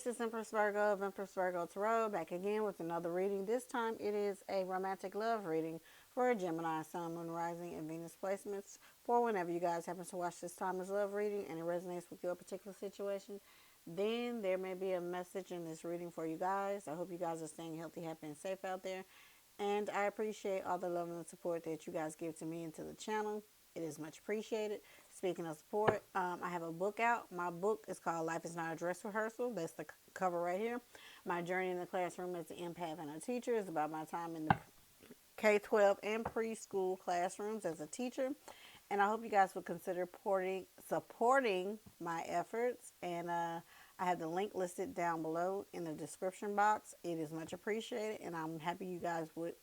this is Empress Virgo of Empress Virgo Tarot, back again with another reading. This time it is a romantic love reading for a Gemini, Sun, Moon, Rising, and Venus placements for whenever you guys happen to watch this timeless love reading and it resonates with your particular situation. Then there may be a message in this reading for you guys. I hope you guys are staying healthy, happy, and safe out there. And I appreciate all the love and the support that you guys give to me and to the channel. It is much appreciated. Speaking of support, I have a book out. My book is called Life is Not a Dress Rehearsal. That's the cover right here. My journey in the classroom as an empath and a teacher is about my time in the K-12 and preschool classrooms as a teacher. And I hope you guys will consider supporting my efforts. And I have the link listed down below in the description box. It is much appreciated, and I'm happy you guys would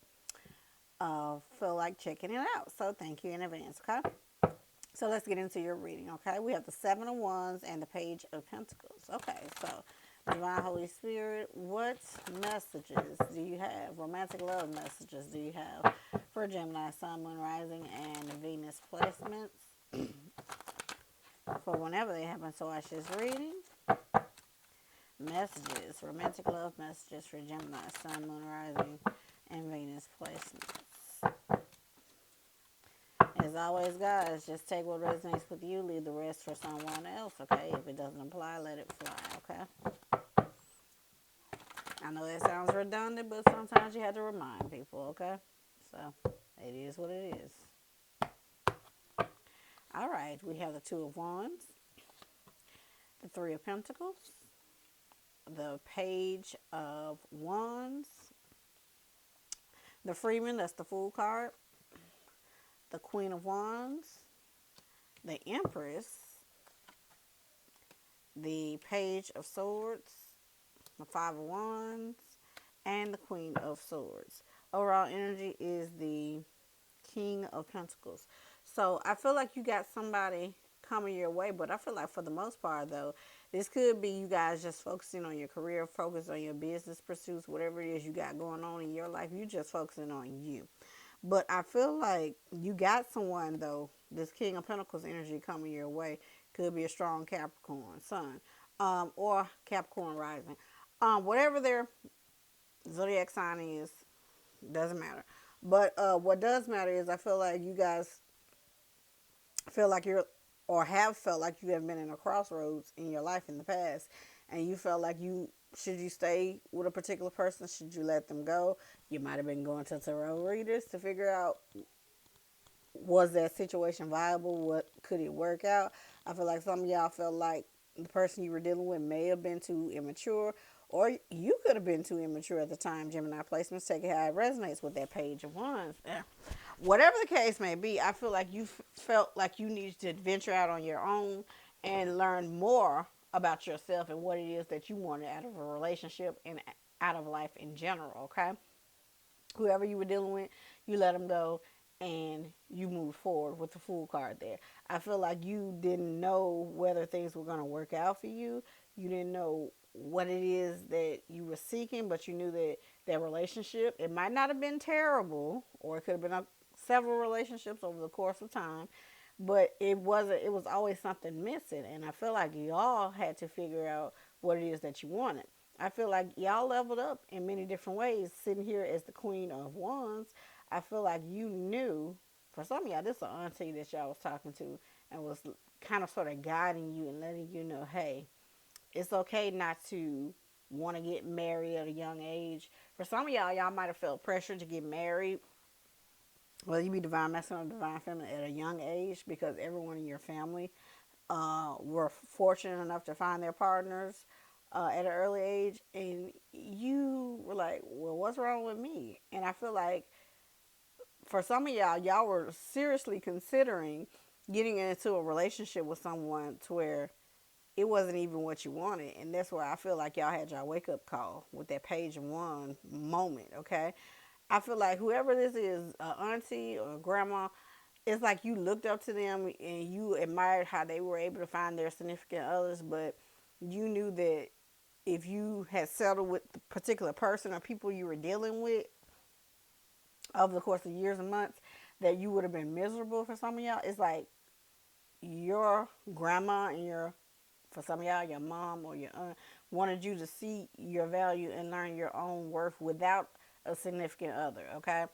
feel like checking it out. So thank you in advance, okay? So let's get into your reading, okay? We have the Seven of Wands and the Page of Pentacles. Okay, so Divine Holy Spirit, what messages do you have? Romantic love messages do you have for Gemini, Sun, Moon, Rising, and Venus placements for whenever they happen to watch this reading? Messages, romantic love messages for Gemini, Sun, Moon, Rising, and Venus placements. As always, guys, just take what resonates with you, leave the rest for someone else, okay? If it doesn't apply, let it fly, okay? I know that sounds redundant, but sometimes you have to remind people, okay? So, it is what it is. All right, we have the Two of Wands, the Three of Pentacles, the Page of Wands, the Freeman, that's the Fool card, the Queen of Wands, the Empress, the Page of Swords, the Five of Wands, and the Queen of Swords. Overall energy is the King of Pentacles. So I feel like you got somebody coming your way, but I feel like for the most part, though, this could be you guys just focusing on your career, focus on your business pursuits, whatever it is you got going on in your life. You just focusing on you. But I feel like you got someone, though, this King of Pentacles energy coming your way. Could be a strong Capricorn sun, or Capricorn rising. Whatever their zodiac sign is, doesn't matter. But what does matter is I feel like you guys feel like you're, or have felt like you have been in a crossroads in your life in the past, and you felt like should you stay with a particular person, should you let them go? You might have been going to tarot readers to figure out, was that situation viable? What could it work out? I feel like some of y'all felt like the person you were dealing with may have been too immature, or you could have been too immature at the time. Gemini placements, take it how it resonates with that Page of Wands. Whatever the case may be, I feel like you felt like you needed to venture out on your own and learn more about yourself and what it is that you wanted out of a relationship and out of life in general, okay? Whoever you were dealing with, you let them go and you moved forward with the Fool card there. I feel like you didn't know whether things were going to work out for you. You didn't know what it is that you were seeking, but you knew that that relationship, it might not have been terrible, or it could have been several relationships over the course of time, but it was always something missing. And I feel like y'all had to figure out what it is that you wanted. I feel like y'all leveled up in many different ways. Sitting here as the Queen of Wands, I feel like you knew, for some of y'all, this is an auntie that y'all was talking to and was kind of sort of guiding you and letting you know, hey, it's okay not to want to get married at a young age. For some of y'all might have felt pressure to get married, whether you be divine masculine or divine feminine, at a young age, because everyone in your family were fortunate enough to find their partners at an early age, and you were like, well, what's wrong with me? And I feel like for some of y'all were seriously considering getting into a relationship with someone to where it wasn't even what you wanted. And that's where I feel like y'all had your wake up call with that Page of One moment, okay? I feel like whoever this is, auntie or grandma, it's like you looked up to them and you admired how they were able to find their significant others, but you knew that if you had settled with the particular person or people you were dealing with over the course of years and months, that you would have been miserable. For some of y'all, it's like your grandma and your For some of y'all, your mom or your aunt wanted you to see your value and learn your own worth without a significant other, okay?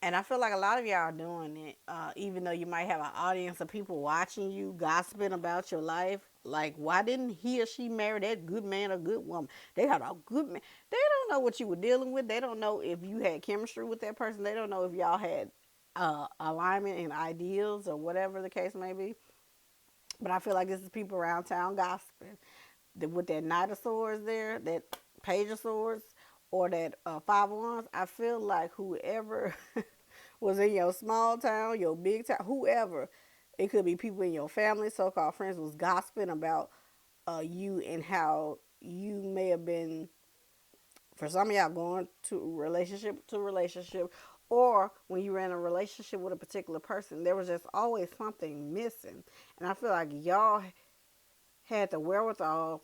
And I feel like a lot of y'all are doing it, even though you might have an audience of people watching you, gossiping about your life. Like, why didn't he or she marry that good man or good woman? They had a good man. They don't know what you were dealing with. They don't know if you had chemistry with that person. They don't know if y'all had alignment in ideals or whatever the case may be. But I feel like this is people around town gossiping. With that Knight of Swords there, that Page of Swords, or that Five of Wands, I feel like whoever was in your small town, your big town, whoever, it could be people in your family, so-called friends, was gossiping about you and how you may have been, for some of y'all, going to relationship, or when you were in a relationship with a particular person, there was just always something missing. And I feel like y'all had the wherewithal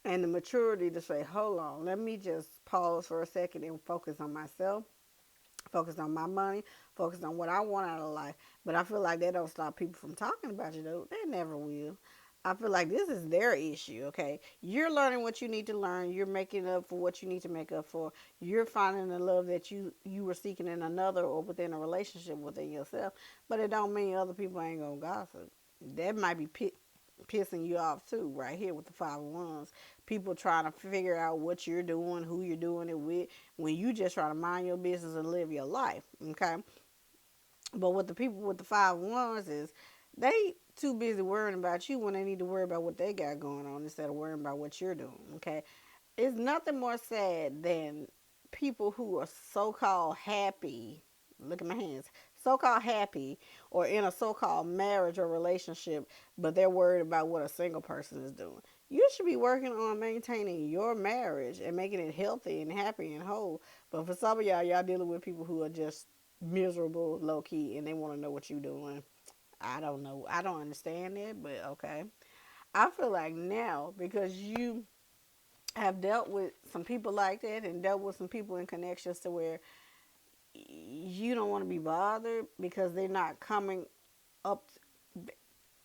and the maturity to say, hold on, let me just pause for a second and focus on myself, focus on my money, focus on what I want out of life. But I feel like that don't stop people from talking about you, though. They never will. I feel like this is their issue, okay? You're learning what you need to learn. You're making up for what you need to make up for. You're finding the love that you were seeking in another or within a relationship within yourself. But it don't mean other people ain't gonna gossip. That might be pissing you off too, right here with the Five of Wands. People trying to figure out what you're doing, who you're doing it with, when you just try to mind your business and live your life, okay? But what the people with the Five of Wands is, they too busy worrying about you when they need to worry about what they got going on instead of worrying about what you're doing, okay? It's nothing more sad than people who are so-called happy. Look at my hands. So-called happy or in a so-called marriage or relationship, but they're worried about what a single person is doing. You should be working on maintaining your marriage and making it healthy and happy and whole. But for some of y'all dealing with people who are just miserable, low key, and they want to know what you're doing. I don't know. I don't understand it, but okay. I feel like now, because you have dealt with some people like that and dealt with some people in connections to where you don't want to be bothered because they're not coming up,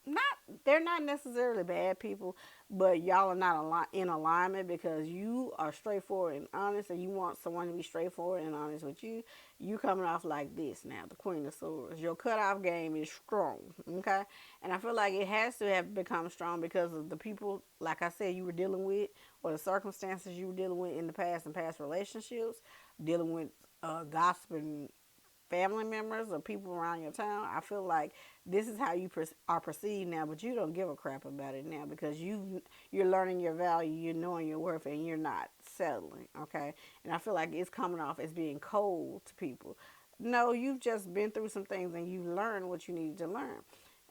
not, they're not necessarily bad people, but y'all are not in alignment because you are straightforward and honest, and you want someone to be straightforward and honest with you. You coming off like this now, the Queen of Swords. Your cutoff game is strong, okay? And I feel like it has to have become strong because of the people, like I said, you were dealing with, or the circumstances you were dealing with in the past and past relationships, dealing with gossiping family members or people around your town. I feel like this is how you are perceived now, but you don't give a crap about it now because you're learning your value, you're knowing your worth, and you're not settling, okay? And I feel like it's coming off as being cold to people. No, you've just been through some things and you've learned what you needed to learn.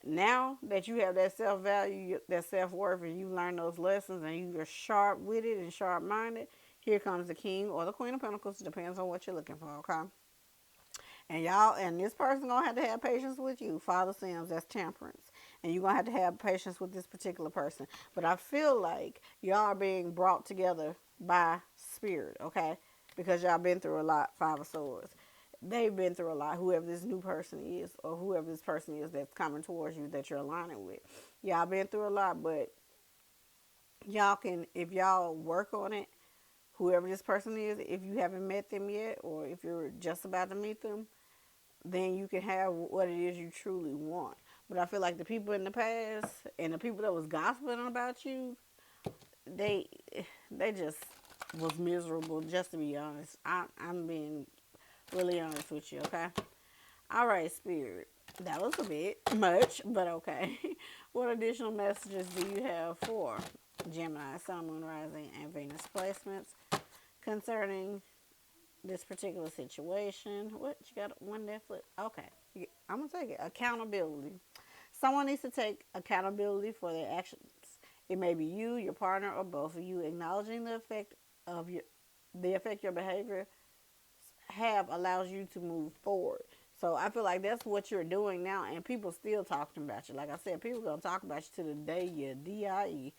Now that you have that self value, that self worth, and you learn those lessons and you're sharp with it and sharp minded, here comes the King or the Queen of Pentacles. Depends on what you're looking for, okay? And y'all, and this person gonna have patience with you. Father Sims, that's temperance. And you're gonna have patience with this particular person. But I feel like y'all are being brought together by spirit, okay? Because y'all been through a lot, Five of Swords. They've been through a lot, whoever this new person is, or whoever this person is that's coming towards you that you're aligning with. Y'all been through a lot, but y'all can, if y'all work on it, whoever this person is, if you haven't met them yet, or if you're just about to meet them, then you can have what it is you truly want. But I feel like the people in the past and the people that was gossiping about you, they they just was miserable. Just to be honest, I'm being really honest with you. Okay. All right, Spirit. That was a bit much, but okay. What additional messages do you have for Gemini, Sun, Moon, Rising, and Venus placements concerning this particular situation? What, you got one Netflix? Okay, I'm gonna take it. Accountability. Someone needs to take accountability for their actions. It may be you, your partner, or both of you. Acknowledging the effect your behavior have allows you to move forward. So I feel like that's what you're doing now, and people still talking about you. Like I said, people gonna talk about you to the day you die.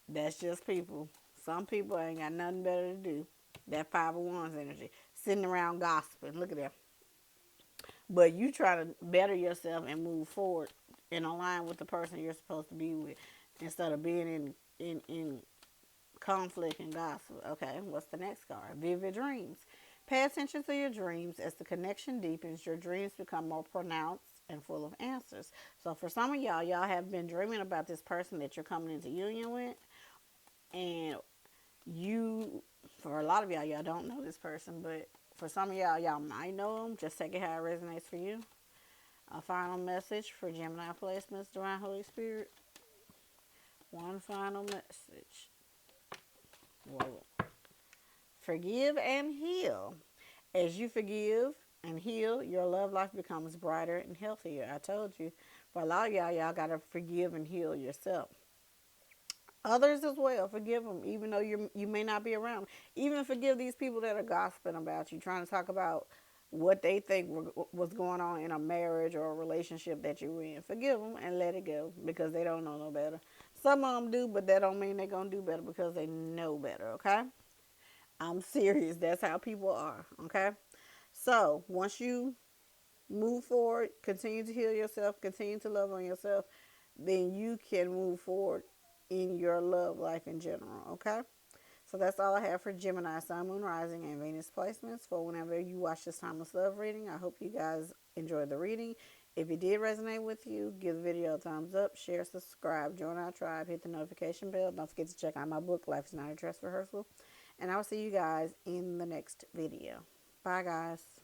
That's just people. Some people ain't got nothing better to do. That Five of Wands energy, sitting around gossiping. Look at that. But you try to better yourself and move forward and align with the person you're supposed to be with. instead of being in conflict and gossip. Okay, what's the next card? Vivid dreams. Pay attention to your dreams. As the connection deepens, your dreams become more pronounced and full of answers. So for some of y'all, y'all have been dreaming about this person that you're coming into union with, and you, for a lot of y'all, y'all don't know this person, but for some of y'all, y'all might know them. Just take it how it resonates for you. A final message for Gemini placements, Divine Holy Spirit. One final message. Whoa. Forgive and heal. As you forgive and heal, your love life becomes brighter and healthier. I told you, for a lot of y'all, y'all got to forgive and heal yourself. Others as well, forgive them, even though you may not be around. Even forgive these people that are gossiping about you, trying to talk about what they think was going on in a marriage or a relationship that you're in. Forgive them and let it go because they don't know no better. Some of them do, but that don't mean they're going to do better because they know better, okay? I'm serious. That's how people are, okay? So once you move forward, continue to heal yourself, continue to love on yourself, then you can move forward in your love life in general, okay? So that's all I have for Gemini, Sun, Moon, Rising, and Venus placements for whenever you watch this timeless love reading. I hope you guys enjoyed the reading. If it did resonate with you, give the video a thumbs up, share, subscribe, join our tribe, hit the notification bell. Don't forget to check out my book, Life is Not a Dress Rehearsal. And I will see you guys in the next video. Bye, guys.